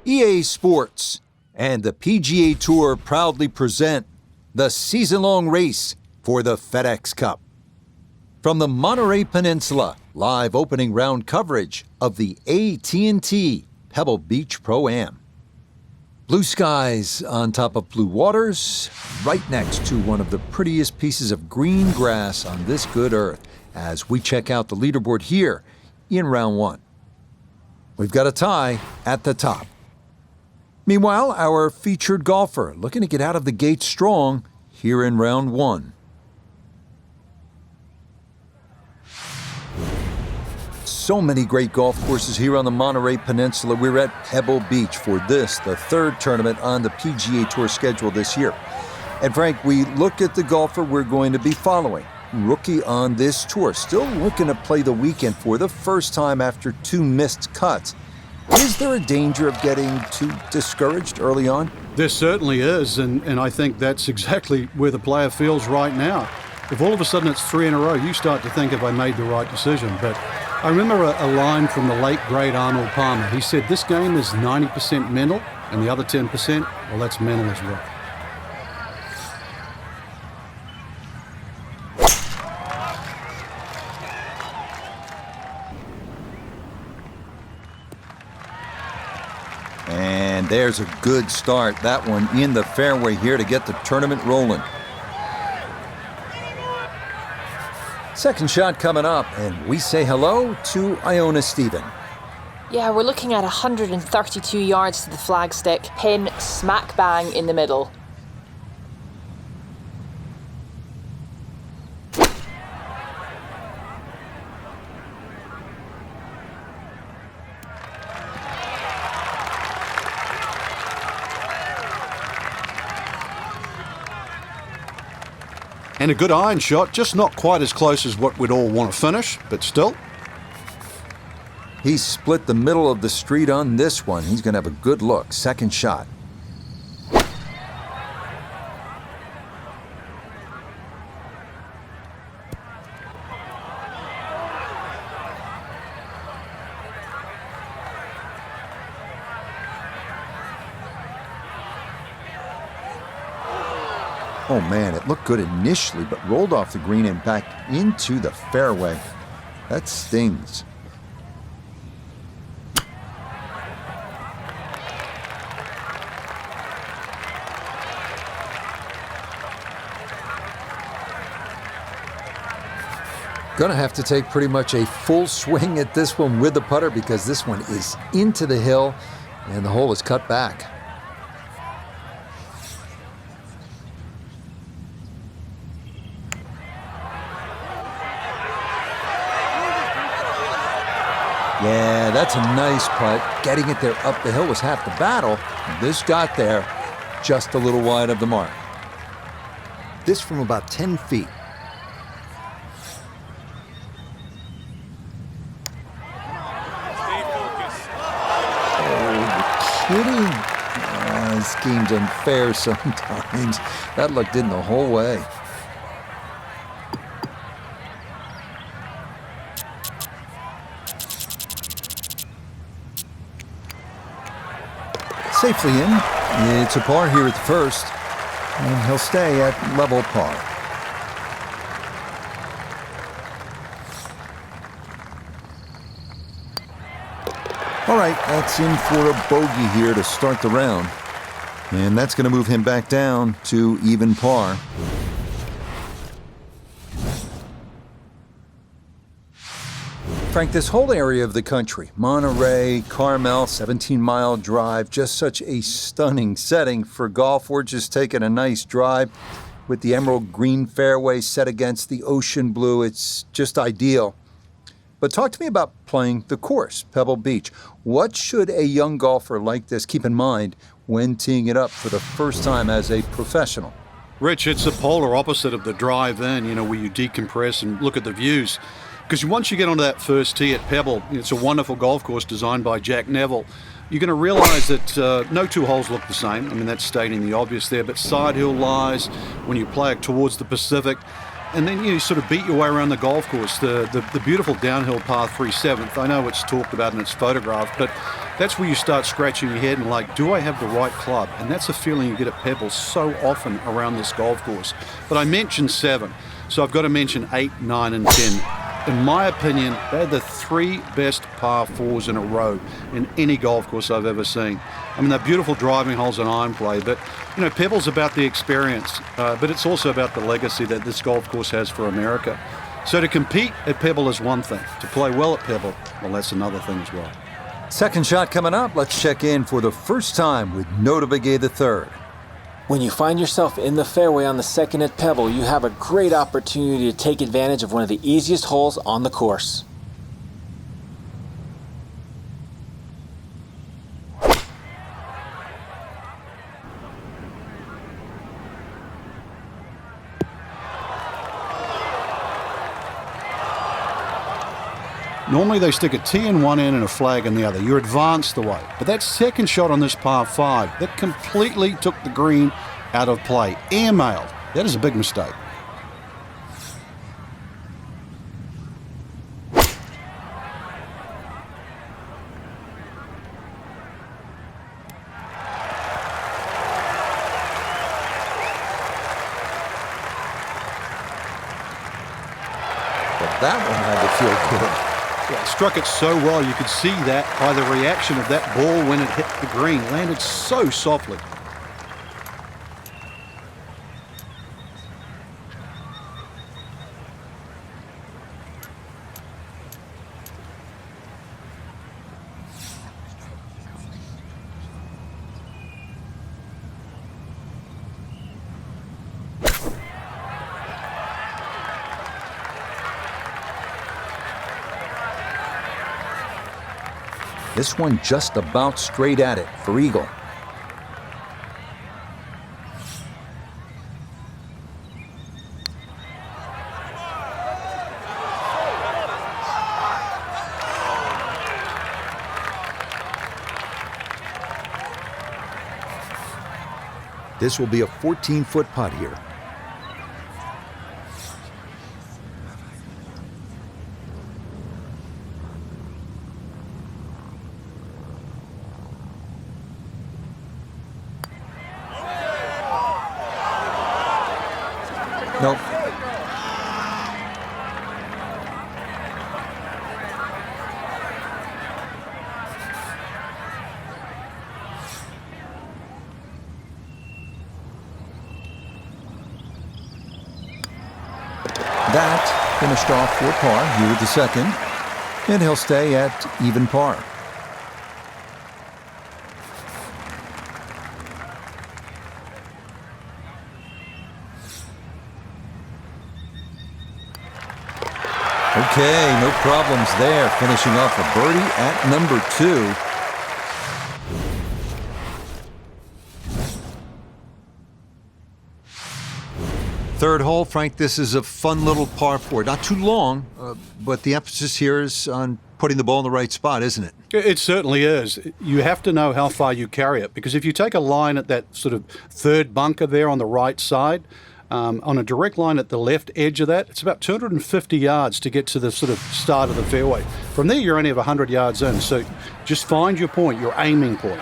EA Sports and the PGA Tour proudly present the season-long race for the FedEx Cup. From the Monterey Peninsula, live opening round coverage of the AT&T Pebble Beach Pro-Am. Blue skies on top of blue waters, right next to one of the prettiest pieces of green grass on this good earth as we check out the leaderboard here in round one. We've got a tie at the top. Meanwhile, our featured golfer looking to get out of the gate strong here in round one. So many great golf courses here on the Monterey Peninsula. We're at Pebble Beach for this, the third tournament on the PGA Tour schedule this year. And Frank, we look at the golfer we're going to be following. Rookie on this tour, still looking to play the weekend for the first time after two missed cuts. Is there a danger of getting too discouraged early on? There certainly is, and I think that's exactly where the player feels right now. If all of a sudden it's three in a row, you start to think, have I made the right decision? But I remember a line from the late, great Arnold Palmer. He said, this game is 90% mental, and the other 10%, well, that's mental as well. And there's a good start. That one in the fairway here to get the tournament rolling. Second shot coming up, and we say hello to Iona Stephen. Yeah, we're looking at 132 yards to the flagstick, pin smack bang in the middle. And a good iron shot, just not quite as close as what we'd all want to finish, but still. He split the middle of the street on this one. He's going to have a good look. Second shot. Oh man, it looked good initially, but rolled off the green and back into the fairway. That stings. Gonna have to take pretty much a full swing at this one with the putter because this one is into the hill and the hole is cut back. Yeah, that's a nice putt. Getting it there up the hill was half the battle. This got there just a little wide of the mark. This from about 10 feet. Oh, you're kidding? This game's unfair sometimes. That looked in the whole way. Safely in. It's a par here at the first, and he'll stay at level par. All right, that's in for a bogey here to start the round, and that's going to move him back down to even par. Frank, this whole area of the country, Monterey, Carmel, 17-mile drive, just such a stunning setting for golf. We're just taking a nice drive with the emerald green fairway set against the ocean blue. It's just ideal. But talk to me about playing the course, Pebble Beach. What should a young golfer like this keep in mind when teeing it up for the first time as a professional? Rich, it's the polar opposite of the drive-in, where you decompress and look at the views. Because once you get onto that first tee at Pebble, it's a wonderful golf course designed by Jack Neville. You're going to realize that no two holes look the same. I mean, that's stating the obvious there, but side hill lies when you play it towards the Pacific. And then you sort of beat your way around the golf course. The beautiful downhill par 3/7. I know it's talked about and it's photographed, but that's where you start scratching your head and like, do I have the right club? And that's a feeling you get at Pebble so often around this golf course. But I mentioned 7, so I've got to mention 8, 9, and 10. In my opinion, they're the 3 best par 4s in a row in any golf course I've ever seen. I mean, they're beautiful driving holes and iron play, but, Pebble's about the experience, but it's also about the legacy that this golf course has for America. So to compete at Pebble is one thing. To play well at Pebble, well, that's another thing as well. Second shot coming up. Let's check in for the first time with Nota Begay III. When you find yourself in the fairway on the second at Pebble, you have a great opportunity to take advantage of one of the easiest holes on the course. Normally they stick a tee in one end and a flag in the other. You're advanced the way. But that second shot on this par 5, that completely took the green out of play. Airmailed. That is a big mistake. But that one had to feel good. Yeah, it struck it so well, you could see that by the reaction of that ball when it hit the green. Landed so softly. This one just about straight at it for eagle. This will be a 14-foot putt here. Nope. That finished off for par here with the second, and he'll stay at even par. Okay, no problems there. Finishing off a birdie at number 2. Third hole, Frank, this is a fun little par 4. Not too long, but the emphasis here is on putting the ball in the right spot, isn't it? It certainly is. You have to know how far you carry it, because if you take a line at that sort of third bunker there on the right side, on a direct line at the left edge of that, it's about 250 yards to get to the sort of start of the fairway. From there, you're only 100 yards in, so just find your point, your aiming point.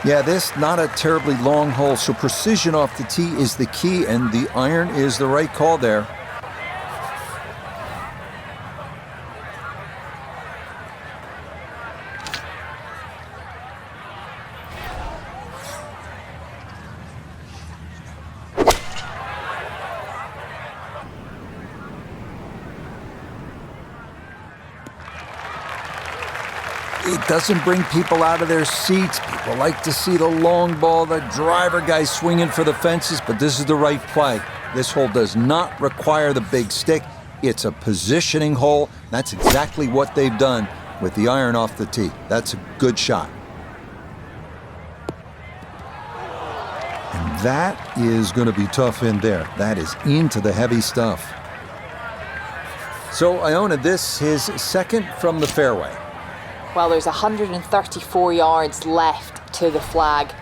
Yeah, this not a terribly long hole, so precision off the tee is the key, and the iron is the right call there. It doesn't bring people out of their seats. People like to see the long ball, the driver guy swinging for the fences, but this is the right play. This hole does not require the big stick. It's a positioning hole. That's exactly what they've done with the iron off the tee. That's a good shot. And that is going to be tough in there. That is into the heavy stuff. So Iona, this his second from the fairway. Well, there's 134 yards left to the flag.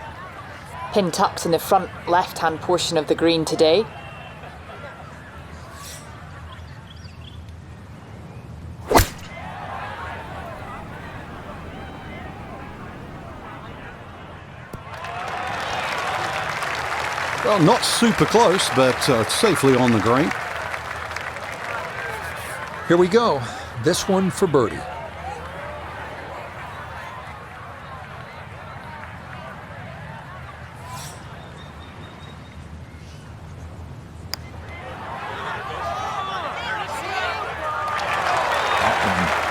Pin tucked in the front left-hand portion of the green today. Well, not super close, but safely on the green. Here we go. This one for birdie.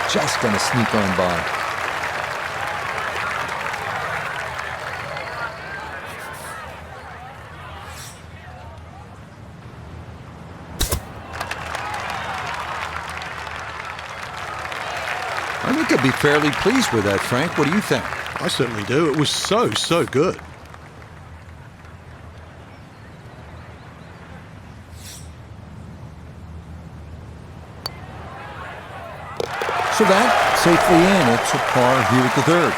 Just gonna sneak on by. I think I'd be fairly pleased with that, Frank. What do you think? I certainly do. It was so good. So that, safely in, it's a par here at the third.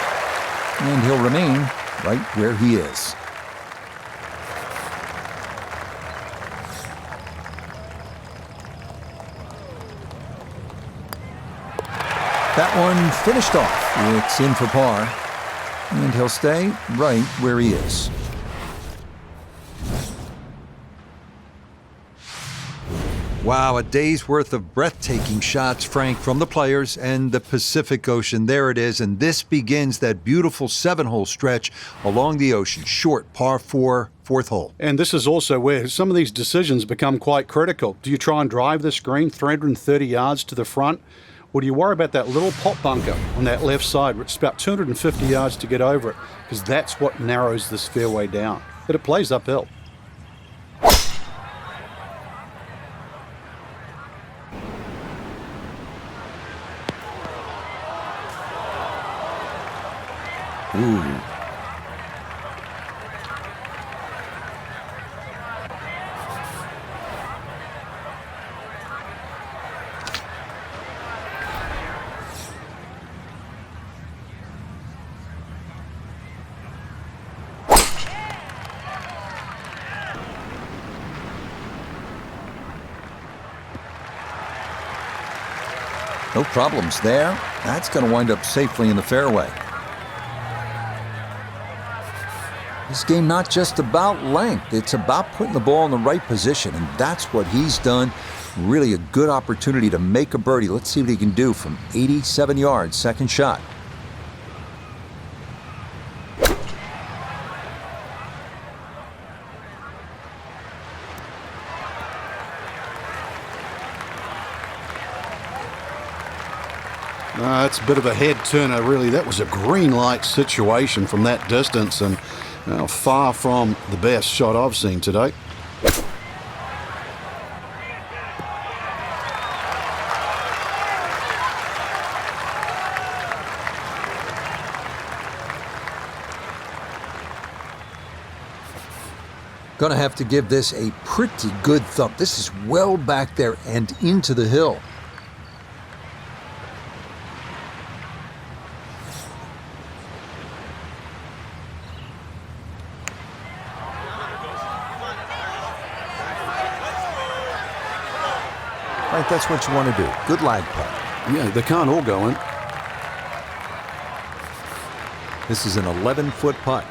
And he'll remain right where he is. That one finished off. It's in for par. And he'll stay right where he is. Wow, a day's worth of breathtaking shots, Frank, from the players and the Pacific Ocean. There it is, and this begins that beautiful 7-hole stretch along the ocean. Short, par 4, fourth hole. And this is also where some of these decisions become quite critical. Do you try and drive this green 330 yards to the front? Or do you worry about that little pot bunker on that left side? It's about 250 yards to get over it, because that's what narrows this fairway down. But it plays uphill. Ooh. No problems there. That's going to wind up safely in the fairway. This game not just about length, it's about putting the ball in the right position, and that's what he's done. Really a good opportunity to make a birdie. Let's see what he can do from 87 yards, second shot. That's a bit of a head turner, really. That was a green light situation from that distance, and far from the best shot I've seen today. Gonna have to give this a pretty good thump. This is well back there and into the hill. Right, that's what you want to do. Good lag putt. Yeah, they can't all go in. This is an 11-foot putt.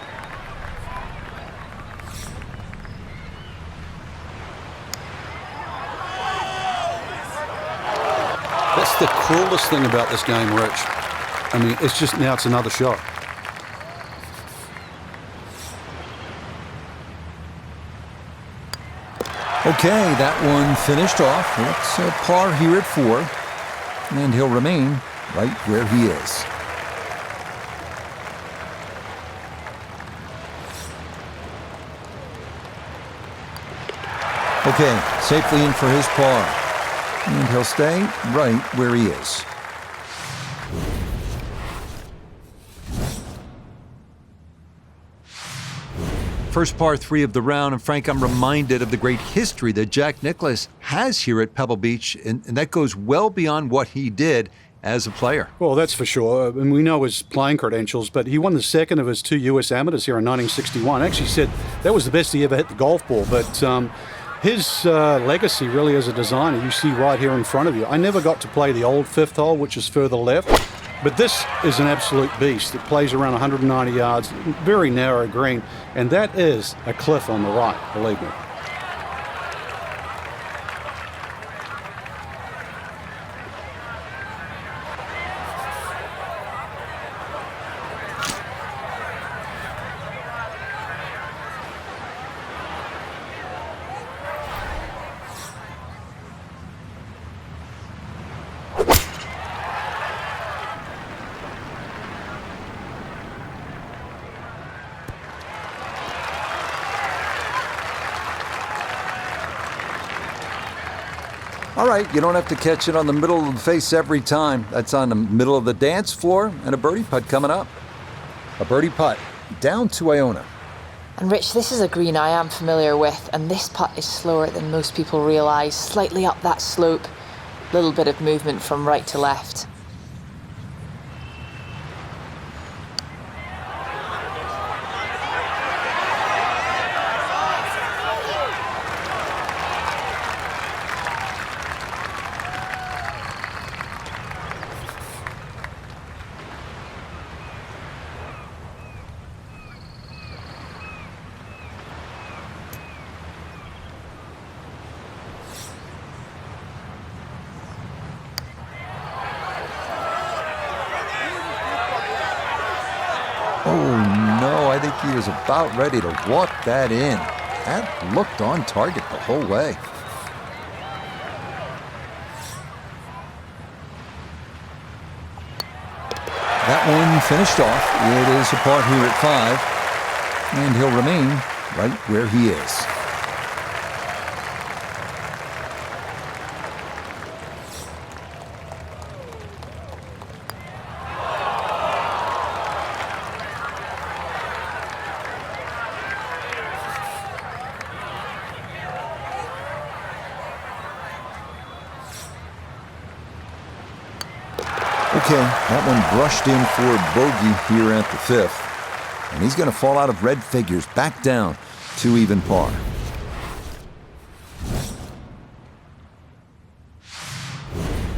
That's the cruelest thing about this game, Rich. I mean, it's just now it's another shot. Okay, that one finished off. It's a par here at 4, and he'll remain right where he is. Okay, safely in for his par, and he'll stay right where he is. First par 3 of the round, and Frank, I'm reminded of the great history that Jack Nicklaus has here at Pebble Beach, and that goes well beyond what he did as a player. Well, that's for sure. And we know his playing credentials, but he won the second of his 2 US amateurs here in 1961. Actually said that was the best he ever hit the golf ball. But his legacy really as a designer, you see right here in front of you. I never got to play the old 5th hole, which is further left. But this is an absolute beast. It plays around 190 yards, very narrow green. And that is a cliff on the right, believe me. All right, you don't have to catch it on the middle of the face every time. That's on the middle of the dance floor, and a birdie putt coming up. A birdie putt down to Iona. And Rich, this is a green I am familiar with, and this putt is slower than most people realise. Slightly up that slope, little bit of movement from right to left. Oh no, I think he was about ready to walk that in. That looked on target the whole way. That one finished off. It is a par here at 5, and he'll remain right where he is. Okay, that one brushed in for a bogey here at the 5th. And he's going to fall out of red figures, back down to even par.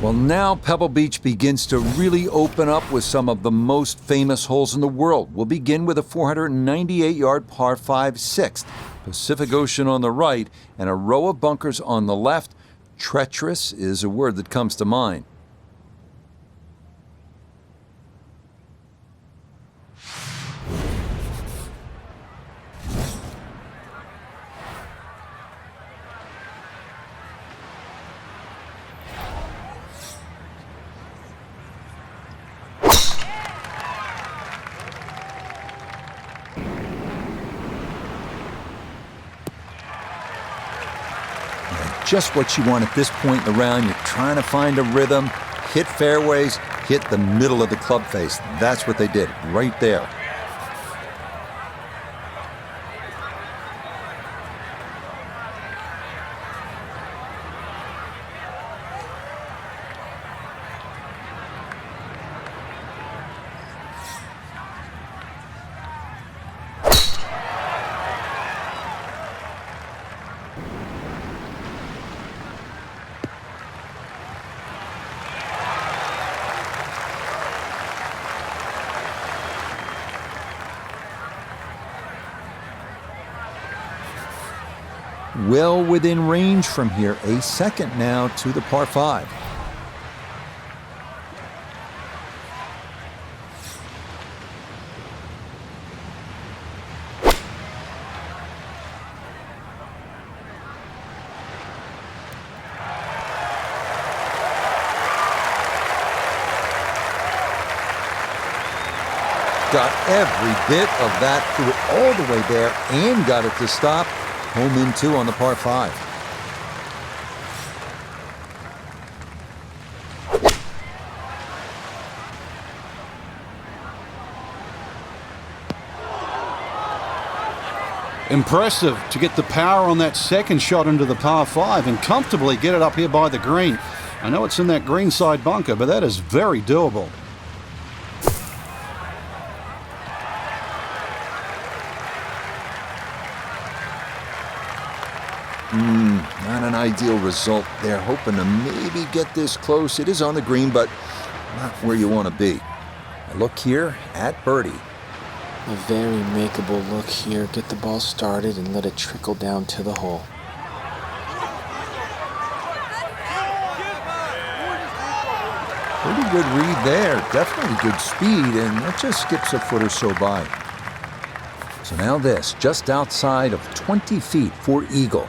Well, now Pebble Beach begins to really open up with some of the most famous holes in the world. We'll begin with a 498-yard par 5 6th. Pacific Ocean on the right and a row of bunkers on the left. Treacherous is a word that comes to mind. Just what you want at this point in the round. You're trying to find a rhythm, hit fairways, hit the middle of the club face. That's what they did right there. Well within range from here. A second now to the par 5. Got every bit of that, threw it all the way there and got it to stop. Home in 2 on the par 5. Impressive to get the power on that second shot into the par 5 and comfortably get it up here by the green. I know it's in that green side bunker, but that is very doable. Not an ideal result there. Hoping to maybe get this close. It is on the green, but not where you want to be. A look here at birdie. A very makeable look here. Get the ball started and let it trickle down to the hole. Pretty good read there. Definitely good speed, and that just skips a foot or so by. So now this, just outside of 20 feet for eagle.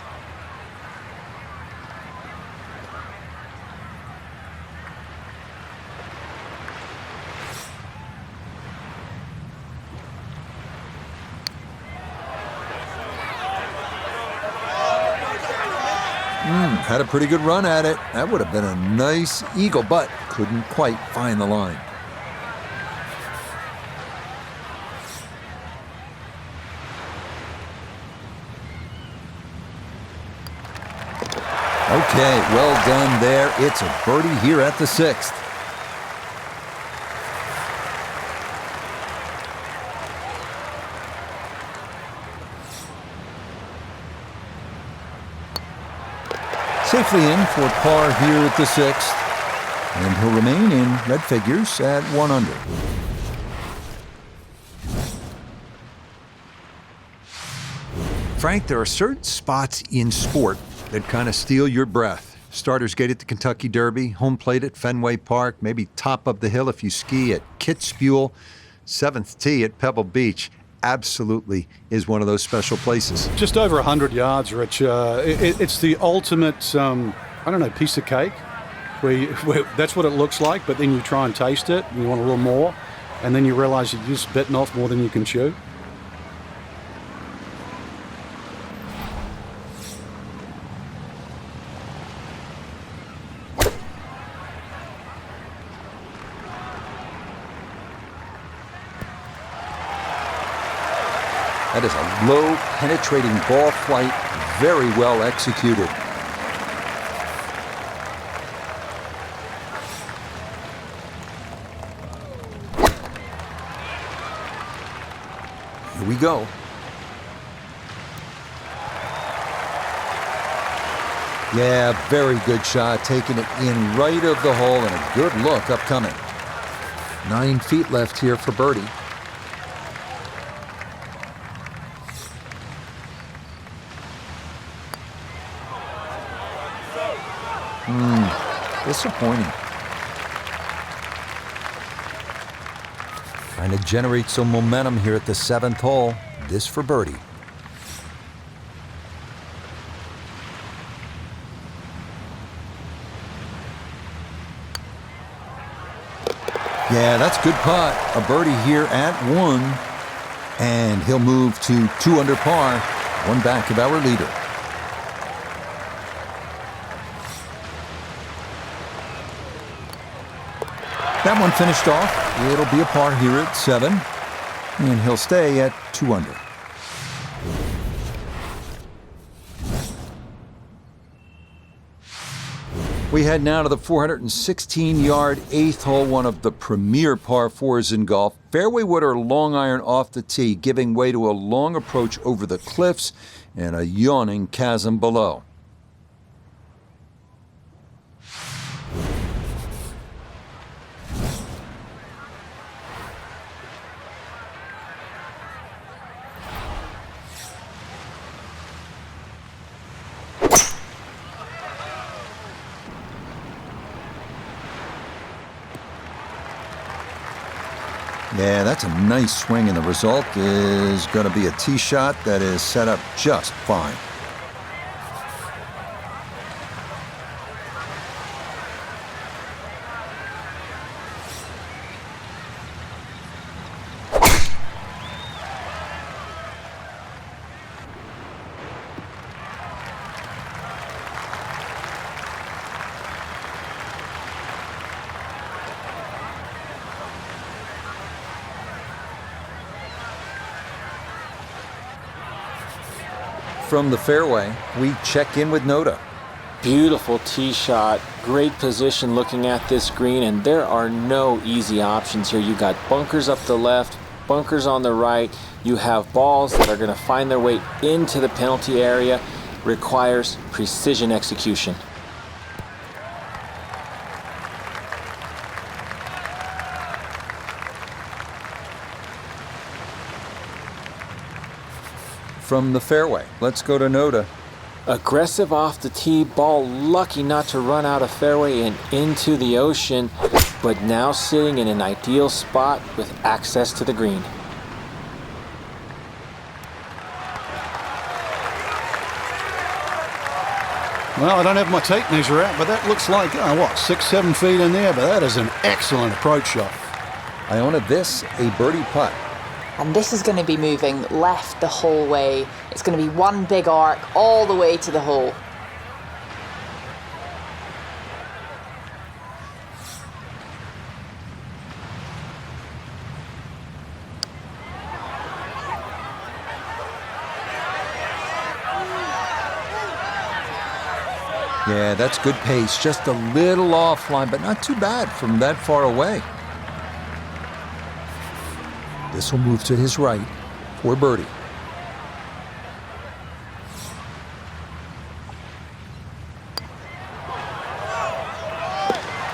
Had a pretty good run at it. That would have been a nice eagle, but couldn't quite find the line. Okay, well done there. It's a birdie here at the 6th. Safely in for par here at the 6th, and he'll remain in red figures at 1 under. Frank, there are certain spots in sport that kind of steal your breath. Starter's Gate at the Kentucky Derby, home plate at Fenway Park, maybe top of the hill if you ski at Kitzbühel, 7th tee at Pebble Beach. Absolutely is one of those special places. Just over 100 yards, Rich. It's the ultimate, piece of cake. Where that's what it looks like, but then you try and taste it, and you want a little more, and then you realize you've just bitten off more than you can chew. That is a low, penetrating ball flight, very well executed. Here we go. Yeah, very good shot, taking it in right of the hole, and a good look upcoming. 9 feet left here for birdie. Disappointing. Trying to generate some momentum here at the 7th hole. This for birdie. Yeah, that's a good putt. A birdie here at 1. And he'll move to 2 under par, 1 back of our leader. That one finished off. It'll be a par here at 7, and he'll stay at 2 under. We head now to the 416-yard 8th hole, one of the premier par 4s in golf. Fairway wood or long iron off the tee, giving way to a long approach over the cliffs and a yawning chasm below. Yeah, that's a nice swing, and the result is going to be a tee shot that is set up just fine. From the fairway, we check in with Noda. Beautiful tee shot, great position looking at this green, and there are no easy options here. You got bunkers up the left, bunkers on the right. You have balls that are going to find their way into the penalty area. Requires precision execution. From the fairway, let's go to Noda. Aggressive off the tee, ball lucky not to run out of fairway and into the ocean, but now sitting in an ideal spot with access to the green. Well, I don't have my tape measure out, but that looks like, 6-7 feet in there, but that is an excellent approach shot. Iona, this a birdie putt. And this is going to be moving left the whole way. It's going to be one big arc all the way to the hole. Yeah, that's good pace. Just a little offline, but not too bad from that far away. This will move to his right for birdie.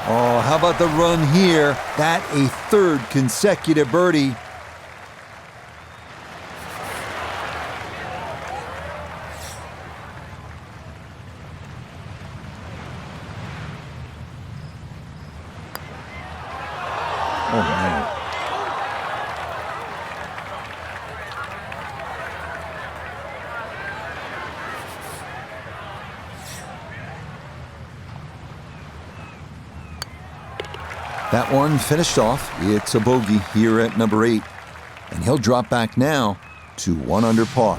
Oh, how about the run here? That a third consecutive birdie. Oh, man. That one finished off. It's a bogey here at number 8. And he'll drop back now to 1 under par.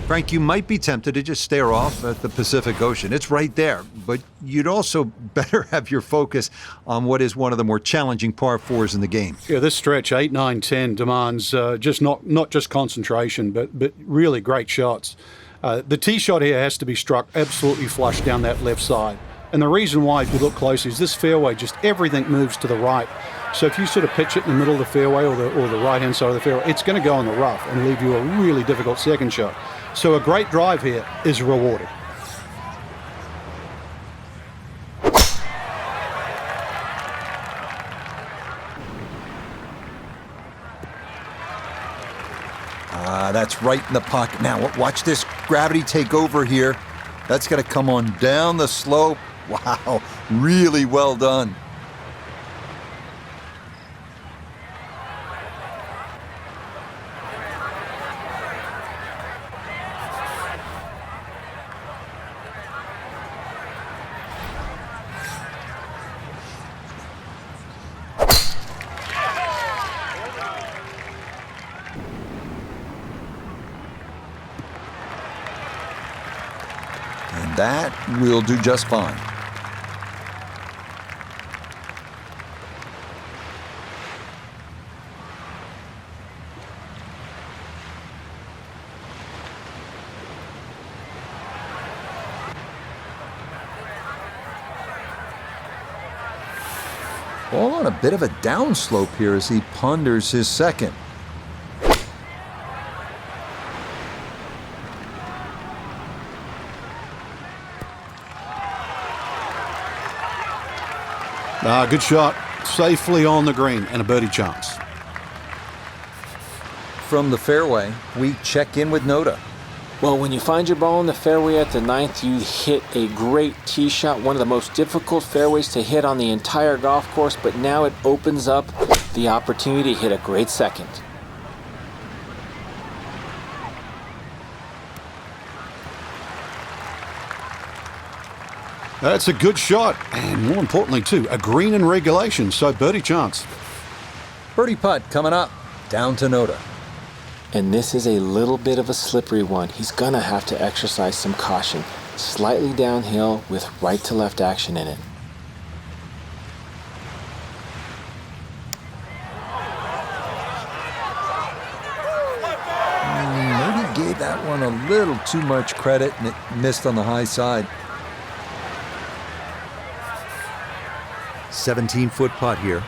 Frank, you might be tempted to just stare off at the Pacific Ocean. It's right there, but you'd also better have your focus on what is one of the more challenging par 4s in the game. Yeah, this stretch, 8, 9, 10, demands just not just concentration, but really great shots. The tee shot here has to be struck absolutely flush down that left side. And the reason why, if you look closely, is this fairway, just everything moves to the right. So if you sort of pitch it in the middle of the fairway or the right-hand side of the fairway, it's going to go in the rough and leave you a really difficult second shot. So a great drive here is rewarded. That's right in the pocket. Now, watch this gravity take over here. That's going to come on down the slope. Wow, really well done. And that will do just fine. Ball on a bit of a downslope here as he ponders his second. Good shot. Safely on the green and a birdie chance. From the fairway, we check in with Noda. Well, when you find your ball in the fairway at the 9th, you hit a great tee shot, one of the most difficult fairways to hit on the entire golf course, but now it opens up the opportunity to hit a great second. That's a good shot, and more importantly too, a green in regulation, so birdie chance. Birdie putt coming up, down to Noda. And this is a little bit of a slippery one. He's gonna have to exercise some caution. Slightly downhill with right to left action in it. on a little too much credit, and it missed on the high side. 17-foot putt here.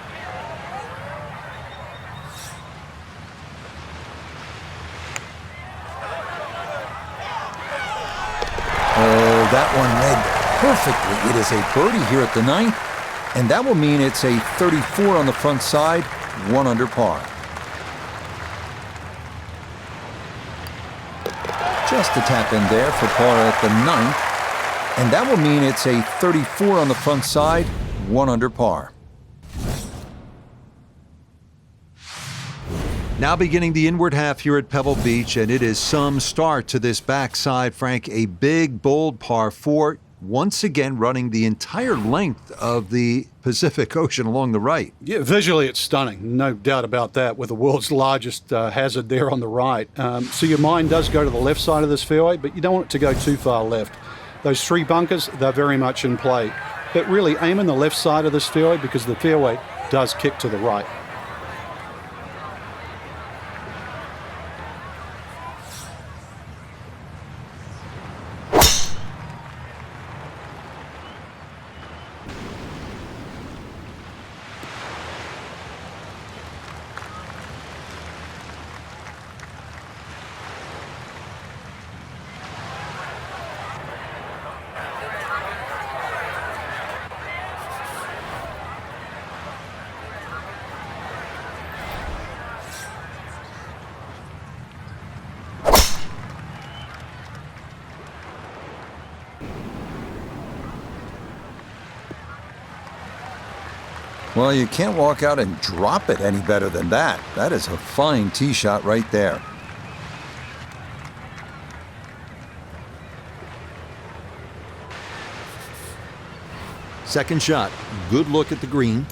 Oh, that one read perfectly. It is a birdie here at the 9th, and that will mean it's a 34 on the front side, 1 under par. Just a tap in there for par at the 9th, and that will mean it's a 34 on the front side, 1 under par. Now beginning the inward half here at Pebble Beach, and it is some start to this backside, Frank. A big, bold par 4, once again running the entire length of the Pacific Ocean along the right. Yeah, visually it's stunning, no doubt about that, with the world's largest hazard there on the right. So your mind does go to the left side of this fairway, but you don't want it to go too far left. Those 3 bunkers, they're very much in play. But really aim in the left side of this fairway because the fairway does kick to the right. Well, you can't walk out and drop it any better than that. That is a fine tee shot right there. Second shot, good look at the green.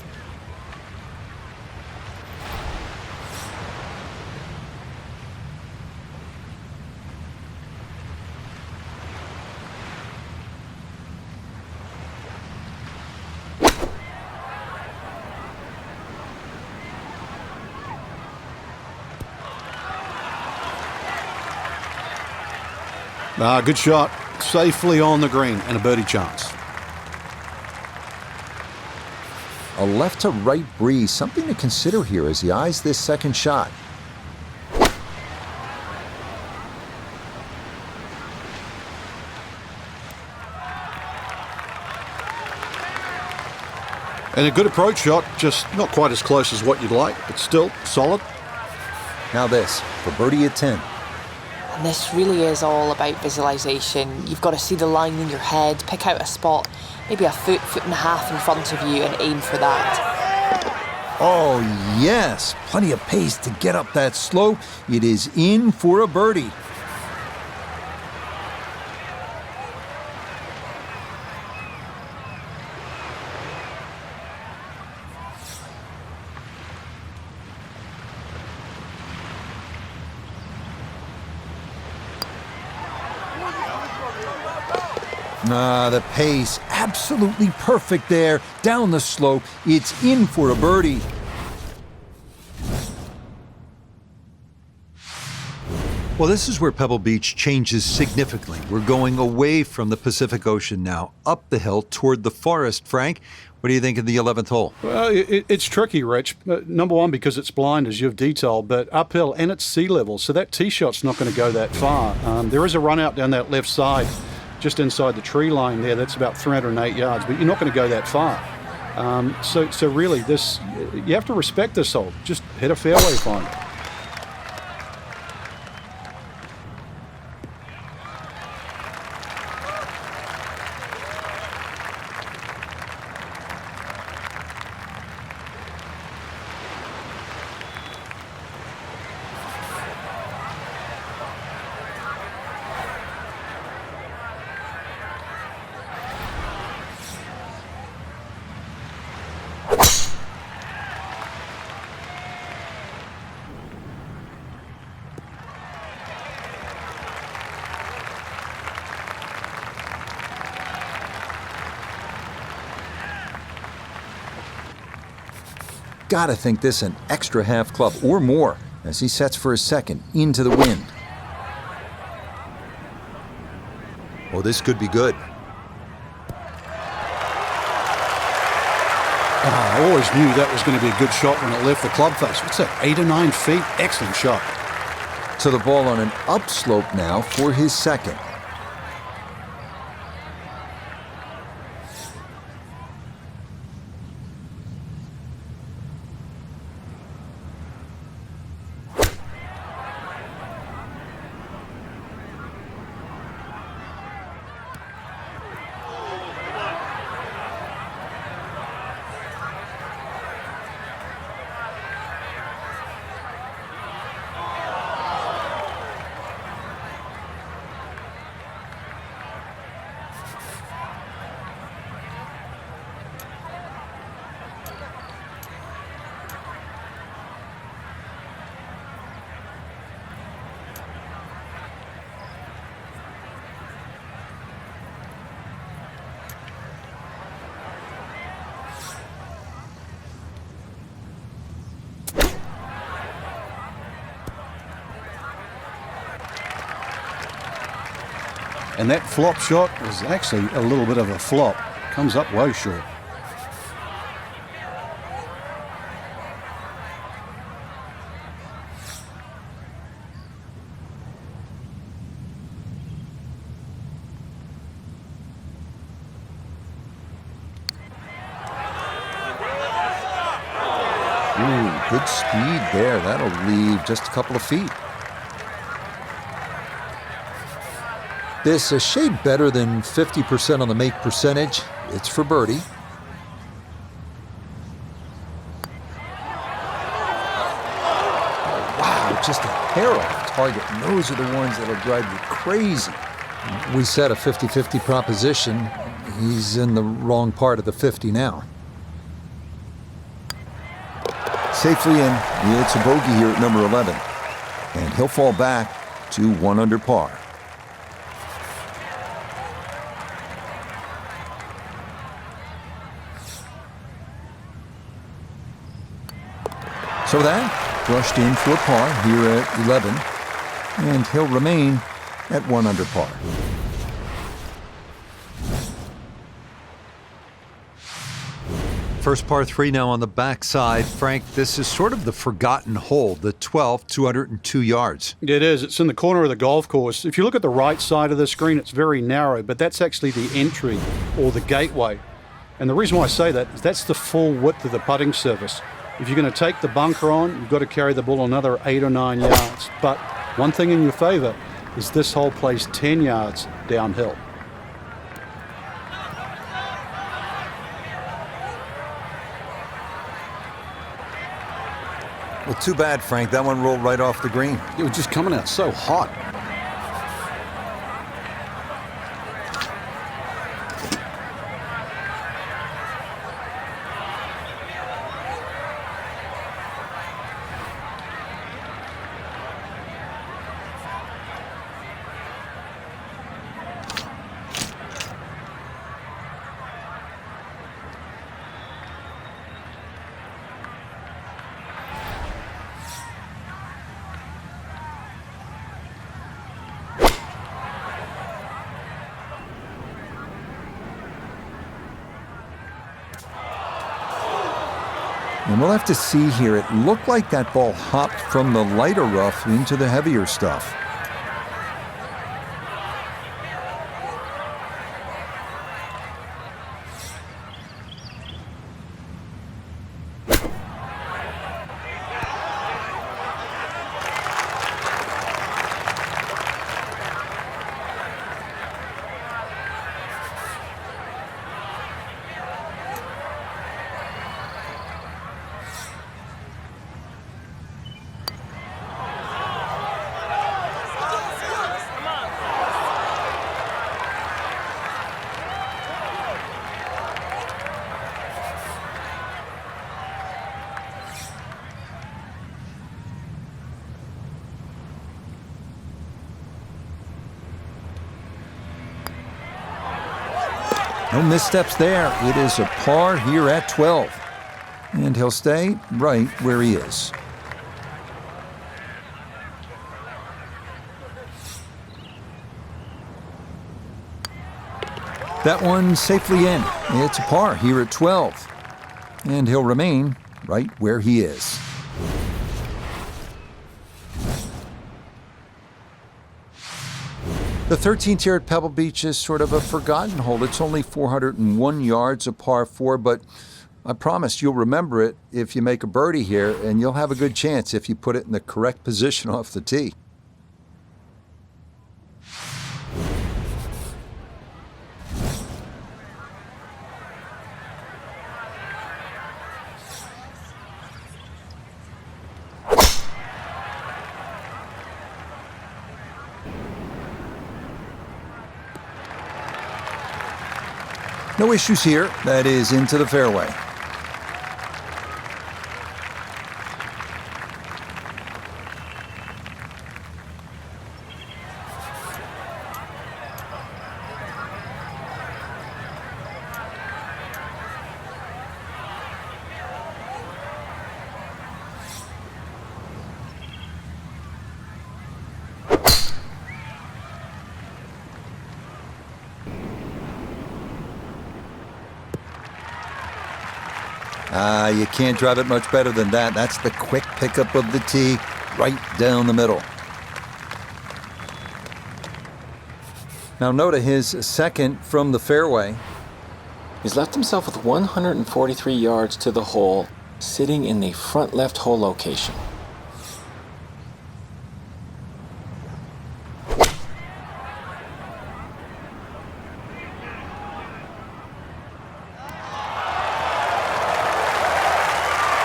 Good shot, safely on the green and a birdie chance. A left to right breeze, something to consider here as he eyes this second shot. And a good approach shot, just not quite as close as what you'd like, but still solid. Now this, for birdie at 10. And this really is all about visualization. You've got to see the line in your head, pick out a spot, maybe a foot, foot and a half in front of you, and aim for that. Oh yes, plenty of pace to get up that slope. It is in for a birdie. The pace, absolutely perfect there. Down the slope, it's in for a birdie. Well, this is where Pebble Beach changes significantly. We're going away from the Pacific Ocean now, up the hill toward the forest. Frank, what do you think of the 11th hole? Well, it's tricky, Rich. Number one, because it's blind, as you've detailed, but uphill and it's sea level, so that tee shot's not going to go that far. There is a run out down that left side, just inside the tree line there. That's about 308 yards, but you're not going to go that far. So really, this you have to respect this hole. Just hit a fairway fine. Gotta think this an extra half club or more as he sets for his second into the wind. Oh, this could be good. I always knew that was going to be a good shot when it left the club face. What's that, 8 or 9 feet? Excellent shot. So the ball on an upslope now for his second. And that flop shot was actually a little bit of a flop. Comes up way short. Ooh, good speed there. That'll leave just a couple of feet. This a shade better than 50% on the make percentage. It's for birdie. Oh, wow, just a hair off target. And those are the ones that'll drive you crazy. We set a 50-50 proposition. He's in the wrong part of the 50 now. Safely in. It's a bogey here at number 11. And he'll fall back to 1 under par. So that brushed in for a par here at 11, and he'll remain at 1 under par. First par 3 now on the backside. Frank, this is sort of the forgotten hole, the 12th, 202 yards. It is. It's in the corner of the golf course. If you look at the right side of the screen, it's very narrow, but that's actually the entry or the gateway. And the reason why I say that is that's the full width of the putting surface. If you're going to take the bunker on, you've got to carry the ball another 8 or 9 yards. But one thing in your favor is this hole plays 10 yards downhill. Well, too bad, Frank. That one rolled right off the green. It was just coming out so hot. And we'll have to see here. It looked like that ball hopped from the lighter rough into the heavier stuff. No missteps there. It is a par here at 12. And he'll stay right where he is. That one's safely in. It's a par here at 12. And he'll remain right where he is. The 13th here at Pebble Beach is sort of a forgotten hole. It's only 401 yards, a par 4, but I promise you'll remember it if you make a birdie here, and you'll have a good chance if you put it in the correct position off the tee. No issues here. That is into the fairway. You can't drive it much better than that. That's the quick pickup of the tee right down the middle. Now Noda, his second from the fairway. He's left himself with 143 yards to the hole, sitting in the front left hole location.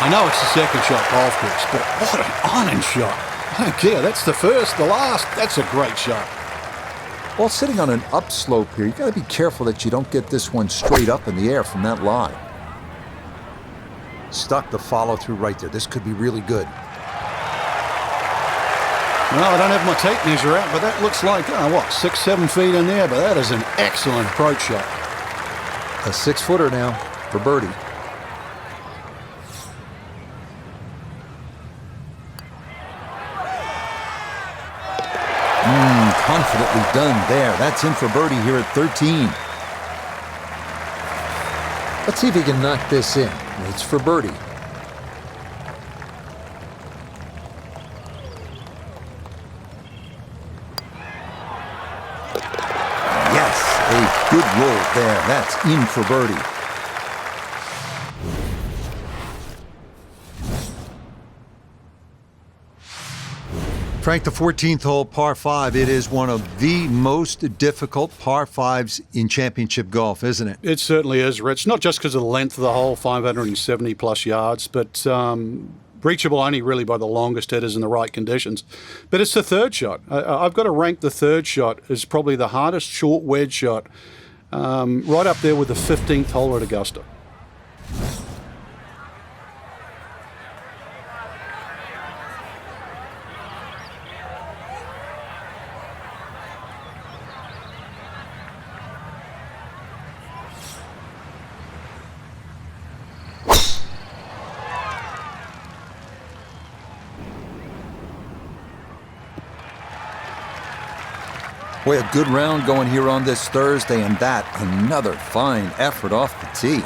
I know it's the second shot golf course, but what an iron shot. I don't care. That's the first, the last. That's a great shot. Well, sitting on an upslope here, you got to be careful that you don't get this one straight up in the air from that line. Stuck the follow through right there. This could be really good. Well, I don't have my tape measure out, but that looks like, 6, 7 feet in there, but that is an excellent approach shot. A 6-footer now for birdie. Confidently done there. That's in for birdie here at 13. Let's see if he can knock this in. It's for birdie. Yes, a good roll there. That's in for birdie. Frank, the 14th hole, par 5, it is one of the most difficult par 5s in championship golf, isn't it? It certainly is, Rich. Not just because of the length of the hole, 570 plus yards, but reachable only really by the longest hitters in the right conditions. But it's the third shot. I've got to rank the third shot as probably the hardest short wedge shot, right up there with the 15th hole at Augusta. Boy, a good round going here on this Thursday, and that another fine effort off the tee.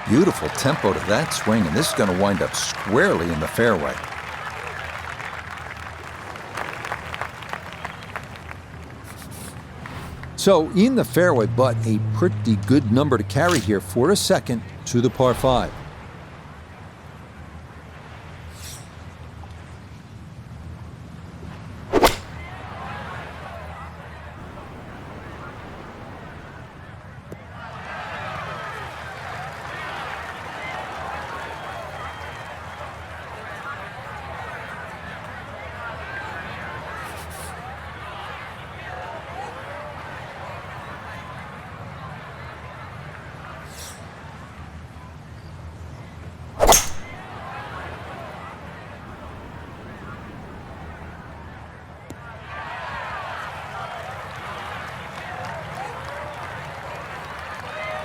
Beautiful tempo to that swing, and this is going to wind up squarely in the fairway. So in the fairway, but a pretty good number to carry here for a second to the par 5.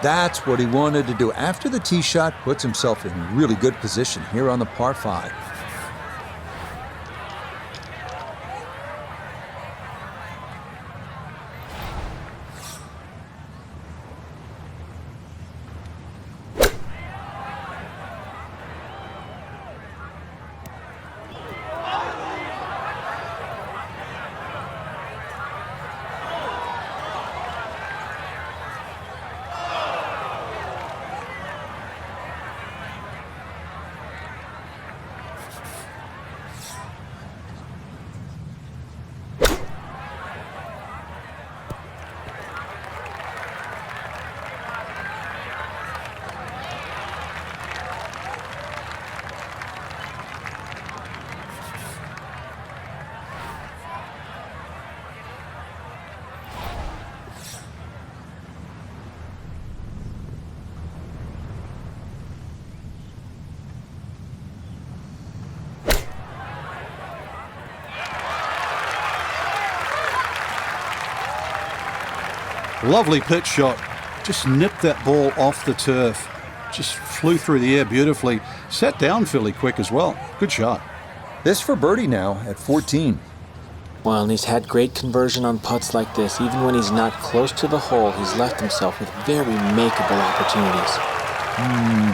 That's what he wanted to do. After the tee shot, puts himself in really good position here on the par 5. Lovely pitch shot. Just nipped that ball off the turf. Just flew through the air beautifully. Sat down fairly quick as well. Good shot. This for birdie now at 14. Well, and he's had great conversion on putts like this. Even when he's not close to the hole, he's left himself with very makeable opportunities.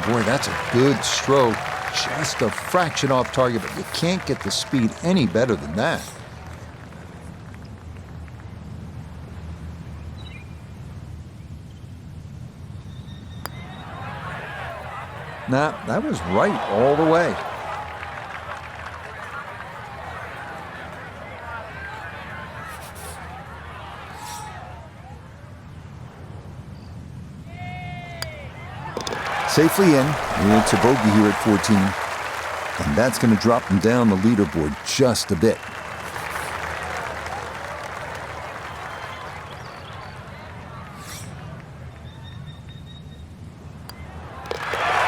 Boy, that's a good stroke. Just a fraction off target, but you can't get the speed any better than that. Nah, that was right all the way. Safely in. It's a bogey here at 14. And that's going to drop him down the leaderboard just a bit.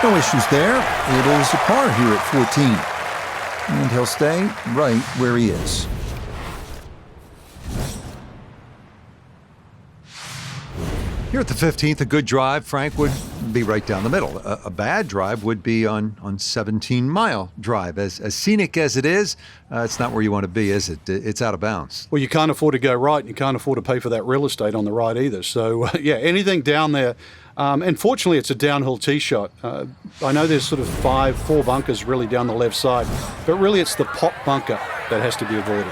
No issues there. It is a par here at 14. And he'll stay right where he is. Here at the 15th, a good drive, Frank, would be right down the middle. A bad drive would be on 17 Mile Drive. As scenic as it is, it's not where you want to be, is it? It's out of bounds. Well, you can't afford to go right, and you can't afford to pay for that real estate on the right either. So, yeah, anything down there. And fortunately, it's a downhill tee shot. I know there's sort of four bunkers really down the left side, but really it's the pop bunker that has to be avoided.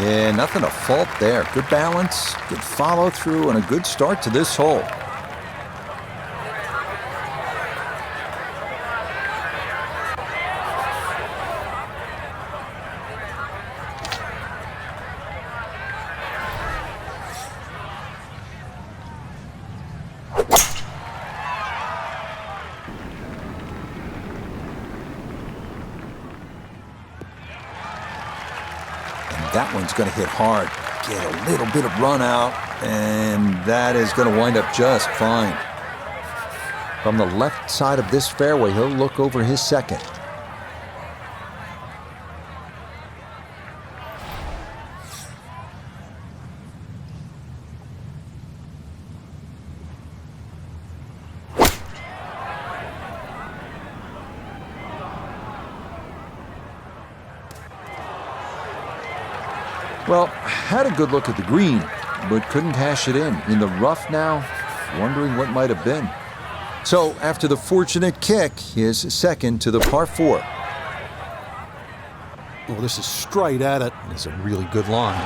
Yeah, nothing to fault there. Good balance, good follow through, and a good start to this hole. That one's going to hit hard, get a little bit of run out, and that is going to wind up just fine. From the left side of this fairway, he'll look over his second. Well, had a good look at the green, but couldn't cash it in. In the rough now, wondering what might have been. So, after the fortunate kick, his second to the par 4. Well, this is straight at it. It's a really good line.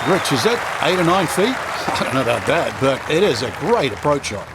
Rich, is that 8 or 9 feet? I don't know about that, but it is a great approach shot.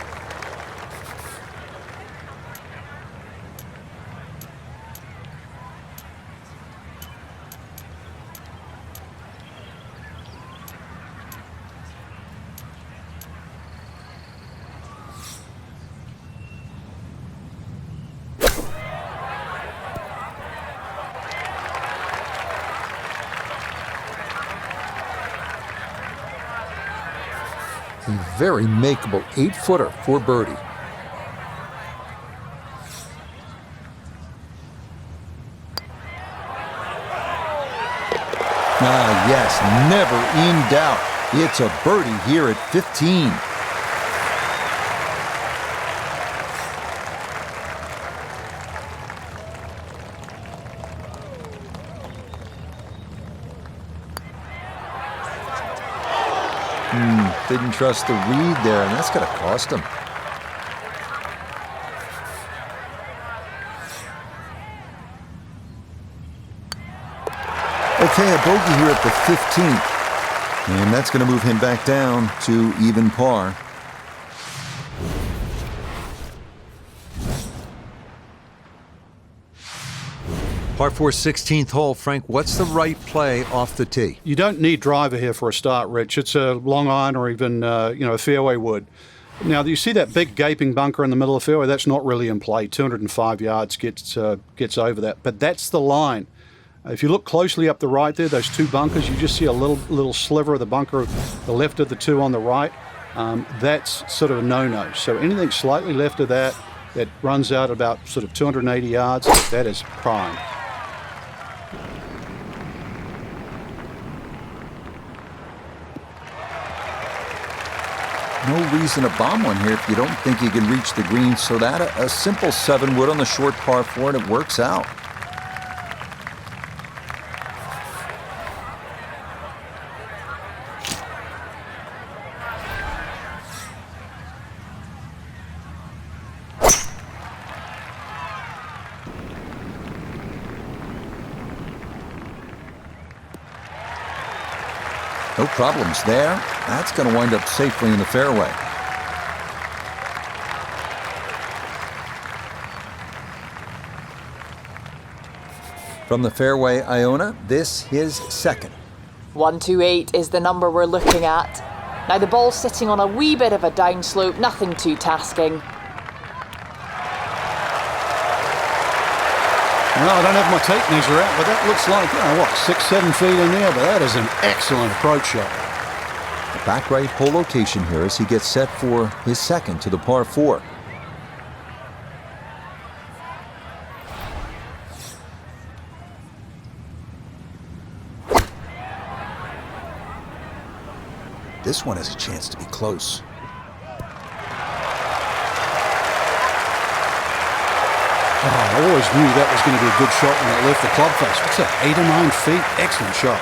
A very makeable 8-footer for birdie. Ah, yes, never in doubt. It's a birdie here at 15. Didn't trust the read there, and that's going to cost him. Okay, a bogey here at the 15th. And that's going to move him back down to even par. Par 4, 16th hole. Frank, what's the right play off the tee? You don't need driver here for a start, Rich. It's a long iron or even a fairway wood. Now, you see that big gaping bunker in the middle of the fairway? That's not really in play. 205 yards gets over that. But that's the line. If you look closely up the right there, those two bunkers, you just see a little sliver of the bunker, the left of the two on the right. That's sort of a no-no. So anything slightly left of that runs out about sort of 280 yards, that is prime. No reason to bomb one here if you don't think you can reach the green. So that a simple 7-wood on the short par 4, and it works out. No problems there. That's going to wind up safely in the fairway. From the fairway, Iona, this his second. 128 is the number we're looking at. Now the ball's sitting on a wee bit of a downslope, nothing too tasking. Well, I don't have my tape measure out, but that looks like, 6-7 feet in there, but that is an excellent approach shot. The back right hole location here as he gets set for his second to the par 4. This one has a chance to be close. I always knew that was going to be a good shot when it left the club face. What's that, 8 or 9 feet? Excellent shot.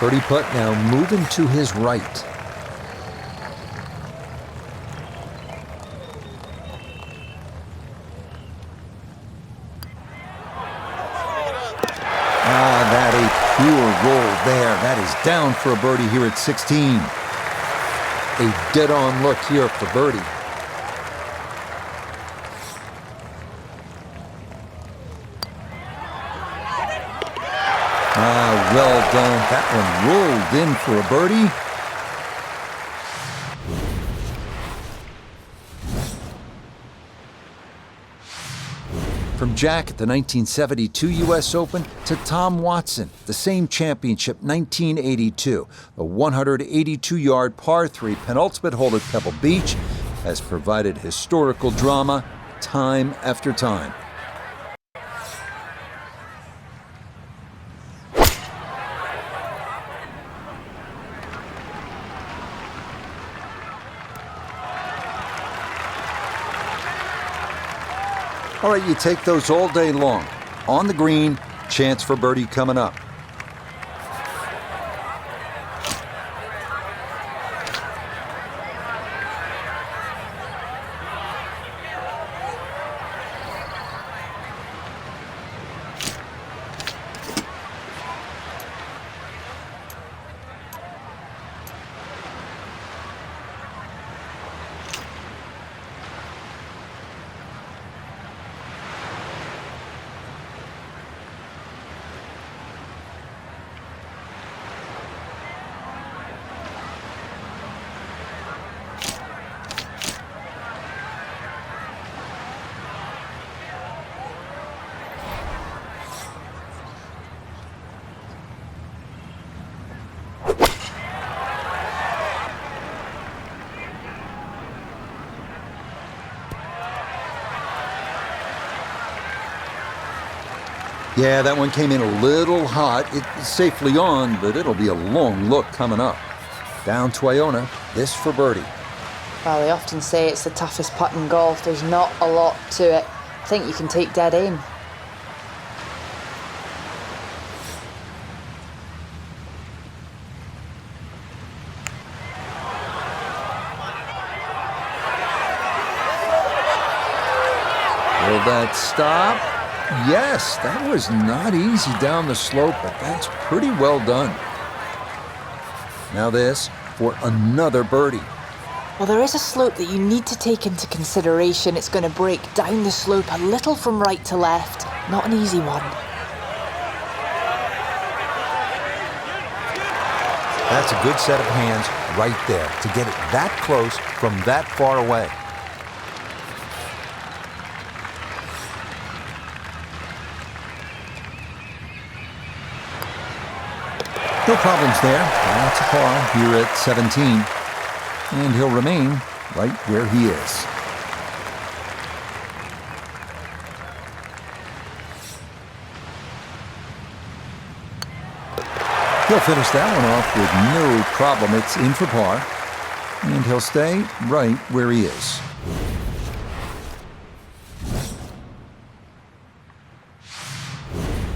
Birdie putt now moving to his right. That a pure roll there. That is down for a birdie here at 16. A dead-on look here for birdie. Well done. That one rolled in for a birdie. From Jack at the 1972 U.S. Open to Tom Watson, the same championship, 1982. The 182-yard par 3 penultimate hole at Pebble Beach has provided historical drama time after time. All right, you take those all day long. On the green, chance for birdie coming up. Yeah, that one came in a little hot. It's safely on, but it'll be a long look coming up. Down to Iona, this for birdie. Well, they often say it's the toughest putt in golf. There's not a lot to it. I think you can take dead aim. Will that stop? Yes, that was not easy down the slope, but that's pretty well done. Now this for another birdie. Well, there is a slope that you need to take into consideration. It's going to break down the slope a little from right to left. Not an easy one. That's a good set of hands right there to get it that close from that far away. No problems there. That's a par here at 17. And he'll remain right where he is. He'll finish that one off with no problem. It's in for par. And he'll stay right where he is.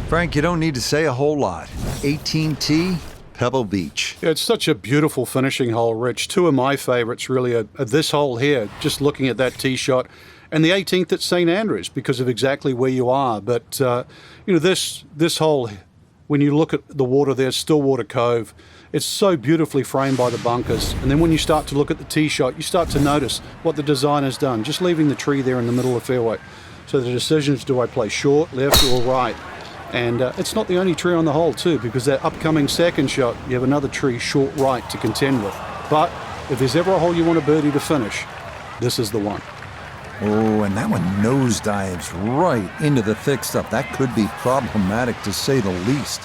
Frank, you don't need to say a whole lot. AT&T Pebble Beach. Yeah, it's such a beautiful finishing hole, Rich. Two of my favourites really are this hole here, just looking at that tee shot, and the 18th at St Andrews because of exactly where you are. But, this hole, when you look at the water there, Stillwater Cove, it's so beautifully framed by the bunkers. And then when you start to look at the tee shot, you start to notice what the designer's done, just leaving the tree there in the middle of the fairway. So the decision is, do I play short, left, or right? And it's not the only tree on the hole, too, because that upcoming second shot, you have another tree short right to contend with. But if there's ever a hole you want a birdie to finish, this is the one. Oh, and that one nosedives right into the thick stuff. That could be problematic, to say the least.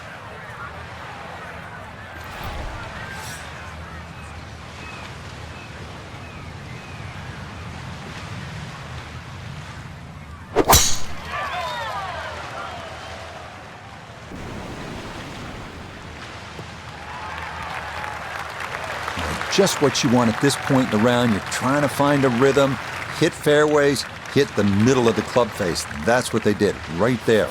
Just what you want at this point in the round. You're trying to find a rhythm, hit fairways, hit the middle of the club face. That's what they did right there.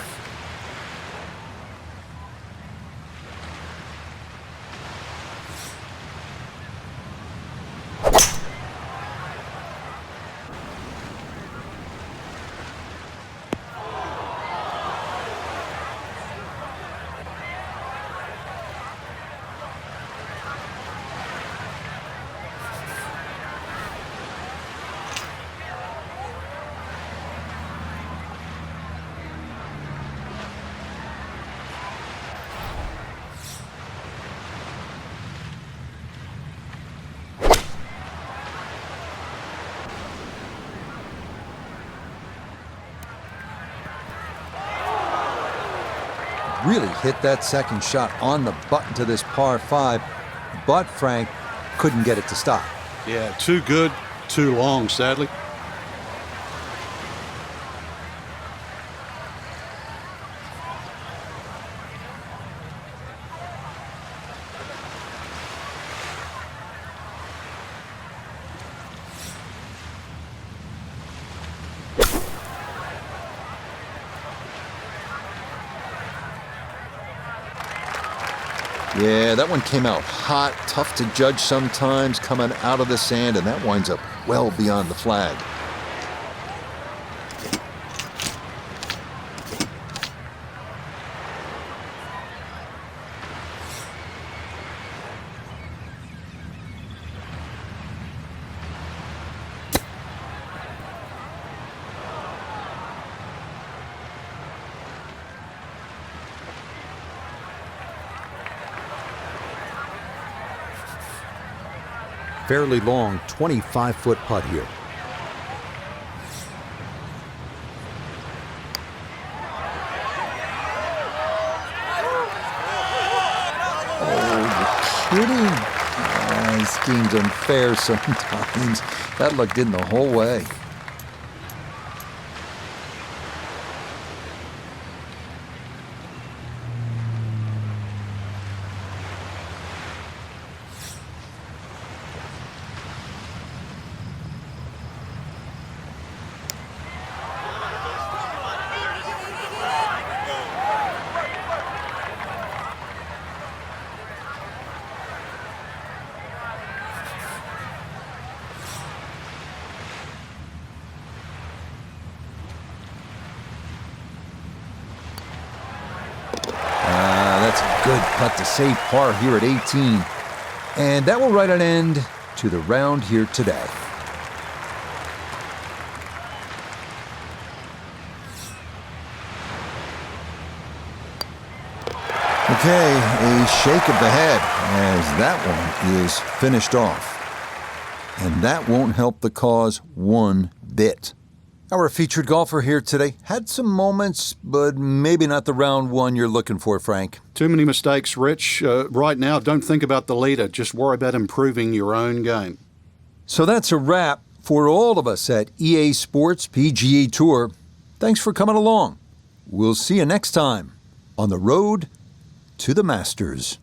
Really hit that second shot on the button to this par 5, but Frank couldn't get it to stop. Yeah, too good, too long, sadly. Yeah, that one came out hot, tough to judge sometimes coming out of the sand, and that winds up well beyond the flag. Fairly long 25-foot putt here. Oh, you're kidding? Oh, this game's unfair sometimes. That looked in the whole way. Good putt to save par here at 18. And that will write an end to the round here today. Okay, a shake of the head as that one is finished off. And that won't help the cause one bit. Our featured golfer here today had some moments, but maybe not the round one you're looking for, Frank. Too many mistakes, Rich. Right now, don't think about the leader. Just worry about improving your own game. So that's a wrap for all of us at EA Sports PGA Tour. Thanks for coming along. We'll see you next time on the road to the Masters.